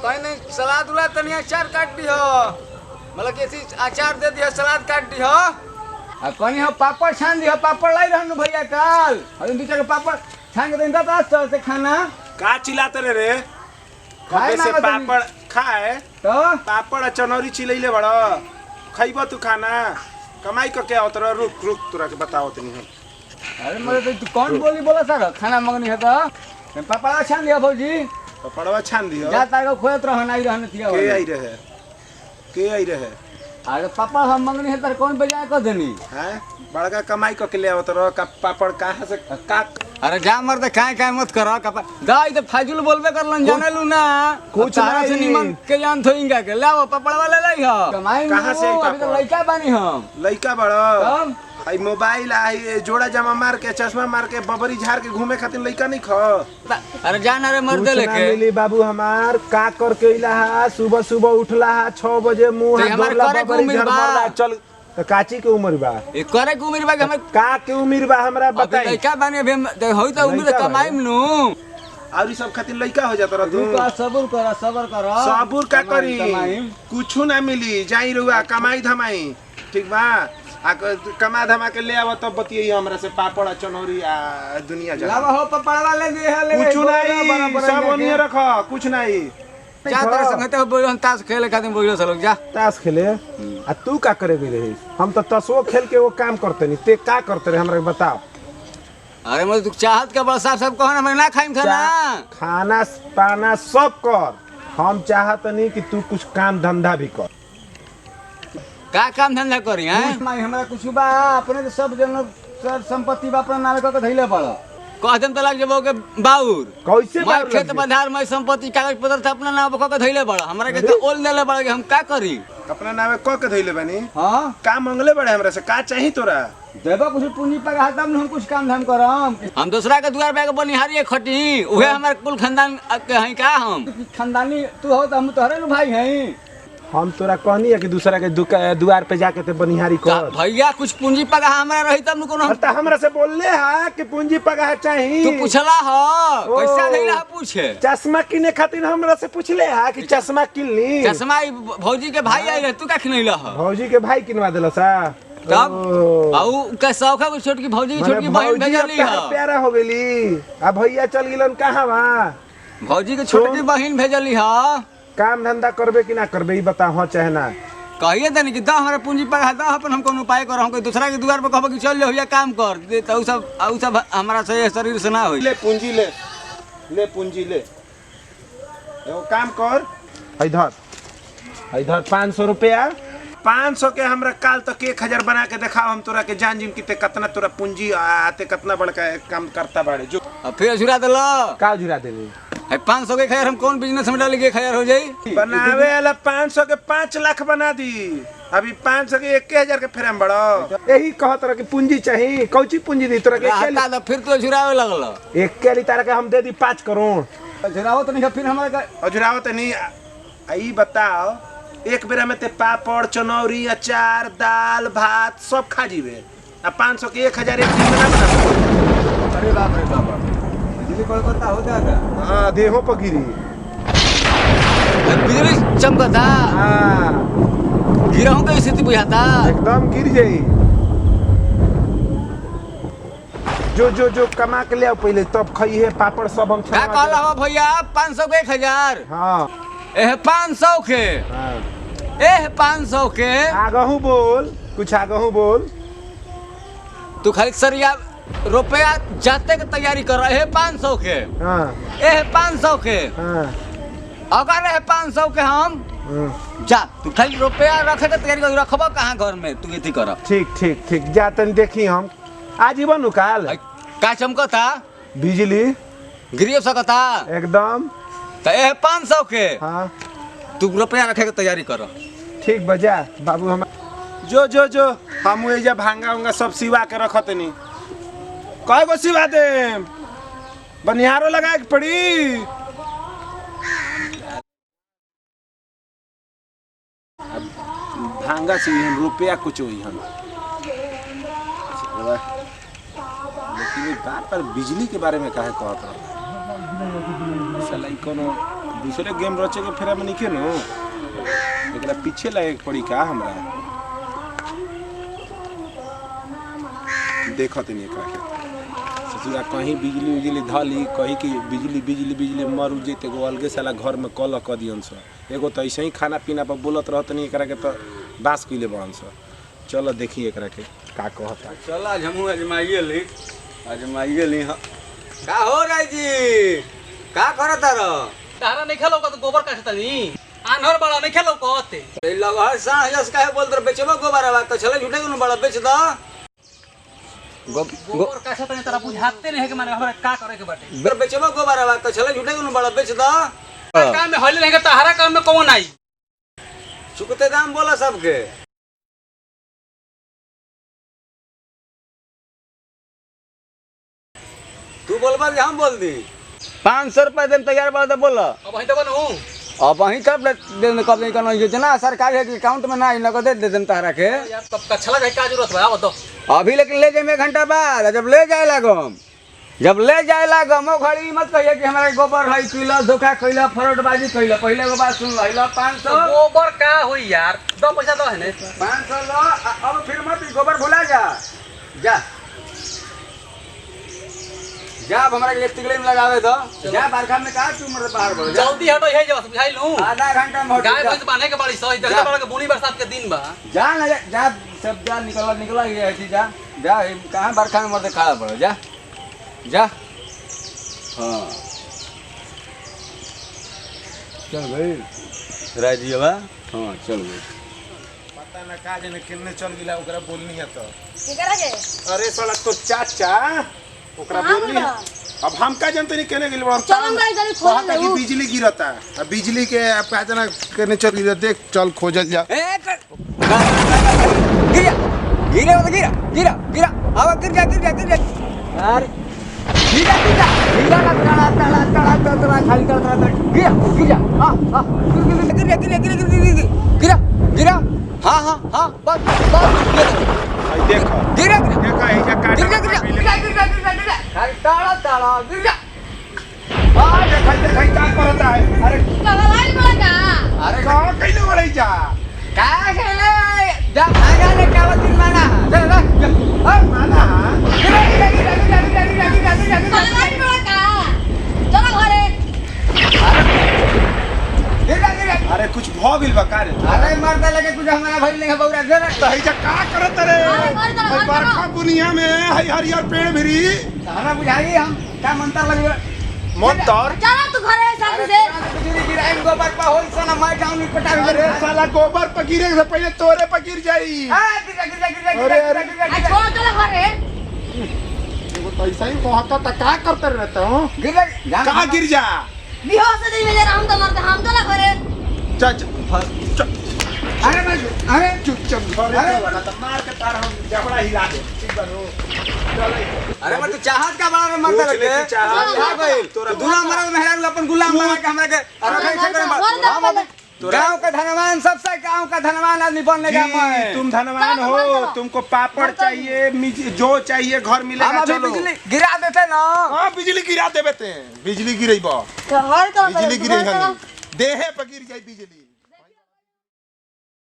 कहीं नहीं सलाद उलाद तनी अचार काट दियो मतलब कैसी अचार दे दियो सलाद काट दियो आ कहीं हो पापड़ छान दियो पापड़ लाई रहनु भैया काल अरे दू चार पापड़ छान के देंदा तो से खाना का चिल्लाते रे कबे से पापड़ खाए तो पापड़ चनौरी चिलैले बड़ खइबो तू खाना कमाई क के आवत रुक रुक तोरा के बताओ तनी हम अरे मरे तू कौन बोली बोला सर खाना मंगनी है तो पापड़ छान दियो भौजी पपड़वा छान दियो जा ताको खोत रहन आई रहन थिया के आई रहे अरे पापड़ हम मंगनी है तर कौन बजा कर देनी हैं बड़का कमाई क के ले आवत रह का पापड़ कहां से का अरे जा मर दे काय मत करो दाई तो फाजुल बोलबे करलन जानलू ना कुछ तारा से निमन के जान थोइंगा के लाओ पपड़ वाले लई हो कमाई कहां से अभी तो लइका बानी हम लइका बड़ आई मोबाइल आई जोड़ा जमा मार के चश्मा मार के बबरी झाड़ के घूमे खातिर लइका नहीं ख अरे जान रे मर दे लेके मिली बाबू हमार का कर के इला सुबह सुबह उठला 6 बजे मुंह हाथ धोला बबरी झाड़ मारला चल तो काची के उम्र बा ए करे के उम्र बा हमर का के उम्र बा हमरा बताई लइका बानी अभी होई तो उम्र कमाई नु और ई सब खातिर लइका हो जात रह तू का सब्र कर सबूर का करी कुछ ना मिली जाई रुआ कमाई धमाई ठीक बा आ कमा धमा के ले आव तब बतियै हमरा से पापड़ चनौरी आ दुनिया जा लावा हो पपड़ वाले दे हले कुछ नहीं सब ओनिए रख कुछ नहीं जा तारे संगते हो बोल ताश खेले खातिर बोलो चलो जा ताश खेले आ तू का करे भी रही हम तो तसो खेल के वो काम करते नहीं ते का करते रहे हमरा बताओ अरे मैं तू चाहत के बड़ा साहब सब कहना मैं ना खाइम खाना खाना पाना सब कर हम चाहत नहीं कि तू कुछ काम धंधा भी कर का काम धंधा करी हैं हमरा कुछ बा अपने तो सब जन सर संपत्ति बा अपना नाम क धइले पड़ कहदम त लग जबो के बाउर कैसे मैं खेत बधार में संपत्ति कागज पत्र से अपना नाम क धइले पड़ हमरा के तो ओल देले पड़ हम का करी अपना नाम क के धइले बानी हां का मंगले बड़े हमरा से का चाहिए तोरा देबो कुछ पूंजी पगा तब हम कुछ काम धाम करम हम दूसरा के दुआर पे के बनिहारी खटी उहे हमर कुल खानदान के हई का हम खानदानी तू हो त हम तोहरे नु भाई हई हम तोरा कहनी है कि दूसरा के दुआर पे जाके ते बनिहारी कर भैया कुछ पूंजी पगा हमरा रही तब न कोनो त हमरा से बोलले हा कि पूंजी पगा चाहिए तू पूछला हो पैसा देला पूछे चश्मा किने खातिर हमरा से पूछले हा कि चश्मा किनली चश्मा भौजी के भाई आई रहे तू का किनैला हो भौजी के भाई किनवा देला सा तब बाऊ का शौक है छोटकी भौजी की छोटकी बहन भेजली है प्यारा हो गेली आ भैया चल गेलन कहां बा भौजी के छोटकी बहन भेजली है काम धंधा करबे कि ना करबे ई बता हो चाहे ना कहिए तनी कि दा हमरा पूंजी पर दा अपन हम कोनो उपाय कर हम कोई दूसरा के दुआर पर कहब कि चल ले भैया काम कर दे त उ सब हमरा से शरीर से ना होई ले पूंजी ले पूंजी ले एगो काम कर इधर 500 रुपया 500 के हमरा काल तक 1000 बना के दिखाओ हम तोरा के जान जिम किते कितना तोरा पूंजी आते कितना बड़का काम करता बाड़े जो फिर झुरा देला का झुरा देली 500 के खैर हम कौन बिजनेस में डाल के खैर हो जाई बनावे वाला 500 के 5 लाख बना दी अभी 500 के 1000 के फ्रेम बड़ो यही कहत रह कि पूंजी चाहिए कौची पूंजी दी तोरा के फिर तो झुरावे लगल एक के लिए तारा के हम दे दी 5 करोड़ झुरावत नहीं फिर हमरा का झुरावत नहीं आई बताओ एक बेरा में ते पापड़ चनौरी अचार दाल भात सब खा जीवे आ 500 के 1000 एक दिन में ना बना अरे बाप रे बाप बिजली कोलकाता हो जाएगा हां देहो पर गिरी बिजली चमकता हां गिरहूं के स्थिति बुझाता एकदम गिर जाई जो कमा के ले आओ पहले तब खइहे पापड़ सब हम का कहला हो भैया 500 के 1000 हां एह 500 के हां एह 500 के आगहू बोल कुछ आगहू बोल तू खाली सरिया रुपया जाते के तैयारी कर रहे 500 के हां एह 500 के हां अगर एह 500 के हम जा तू खाली रुपया रखे के तैयारी कर रखबो कहां घर में तू एथी कर ठीक जा तन देखी हम आजीवन काल का चमकता बिजली गिरियो सकता एकदम तो एह 500 के हां तू रुपया रखे के तैयारी कर ठीक बजा बाबू हम जो हम एजा भांगा सब सिवा के रखतनी कय गो सिवा दे बनिहारो लगाए के पड़ी भांगा से रुपया कुछ होई हम लेकिन बात पर बिजली के बारे में काहे कहत रहा साला कोनो दूसरे गेम रचे के फेरा में निके नो एकरा पीछे लगे के पड़ी का हमरा देखत नहीं एकरा के ससुरा कहीं बिजली उजली धली कहीं कि बिजली बिजली बिजली मर उजते एगो अलगे साला घर में कल क दियन स एगो तो ऐसे ही खाना पीना पर बोलत रहत नहीं एकरा के तो बास कइले बड़न स चलो देखी एकरा के का कहता चल आज हमहू अजमाइए ली का हो राय जी का करत र तारा नहीं खेलो तो गोबर काटता नहीं आनहर बड़ा नहीं खेलो कहते ए लगहर साहस काहे बोलत बेचबो गोबरवा तो चले झूठे न बड़ा बेच द गोबर काटता नहीं तारा बुझाते नहीं है कि माने हमरा का करे के बाटे बेचबो गोबरवा तो चले झूठे न बड़ा बेच द काम में हल्ले नहीं तारा काम में कौन आई चुकते दाम बोला सबके तू बोलबा कि हम बोल दी 500 रुपया देम तैयार बा तो बोल अब वही तो बनू अब वहीं कब दे कब नहीं करना योजना सरकार के अकाउंट में ना नगद दे देम तारा के यार तब का छला का जरूरत बा तो अभी लेकिन ले जाए 1 घंटा बाद जब ले जाए लागम ओ घड़ी मत कहिए कि हमारे गोबर है पीला धोखा कइला फरडबाजी कइला पहले के बात सुन लइला 500 गोबर का होई यार दो पैसा दो है ने 500 लो अब फिर मत गोबर भुला जा जा अब हमरा के टिकले में लगावे दो जा बरखा में का तू मर बाहर बढ़ जा जल्दी हटो यही जब बुझाई लूं आधा घंटा में गाय भैंस बांधे के बड़ी सही देखते बड़ा के बुनी बरसात के दिन बा जा ना जा सब जा निकला ये ऐसी जा कहां बरखा में मरते खड़ा पड़ो जा हां चल भाई राजीवा हां चल भाई पता ना का जने किन्ने चल गिला ओकरा बोलनी है तो की करे के अरे साला तो चाचा ओकरा बोलनी है अब हम का जानते नहीं केने गिल बड़ा चल हम गाड़ी जल्दी खोल ले कि बिजली गिरता अब बिजली के का जना केने चल गिरा देख चल खोजल जा गिरा अब गिर जा यार गिरा तड़ा खाली कर गिर जा हां गिरा हां बस देखो गिरा देखा है जा काटा खाली ताड़ा गिर जा हां देखा क्या करता है अरे पगलाई बड़ा अरे का कइले वाले जा का खेले जा भागा ले कावती माना चल माना पगलाई बड़ा का चलो घरे गिरा अरे कुछ भ गेल बा का रे अरे मरदा लगे कुछ हमारा भाई नहीं बौरा जरा तही जा का करत रे भाई बरखा बुनिया में हई हरियर पेड़ भिरी हमें बुझाई हम क्या मंत्र लगे मंतर चलो तू घरे साथ से बिजली गिराई गोबर पर होई सना मैं डाउन पटा अरे साला गोबर पर गिरे से पहले तोरे पर गिर जाई आ छोड़ चलो घरे वो तो ऐसा ही कहता त का करते रहता हूं कहां गिर जा बेहोश नहीं मिले हम तो मरते हम चलो घरे चल अरे चुप घरे वाला त मार के तार हम जबड़ा हिला दे ठीक बनो चल अरे मैं तो चाहत का बड़ा मरदा लगे हां भाई दूल्हा मरद मेहरारू अपन गुलाम बना के हमरा के अरे कैसे करे गांव का धनवान सबसे गांव का धनवान आदमी बनने का मैं तुम धनवान हो तुमको पापड़ चाहिए जो चाहिए घर मिलेगा चलो बिजली गिरा देते ना हां बिजली गिरा देबे ते बिजली गिरैबो तो हर तो बिजली गिरै हनी देहे पर गिर जाई बिजली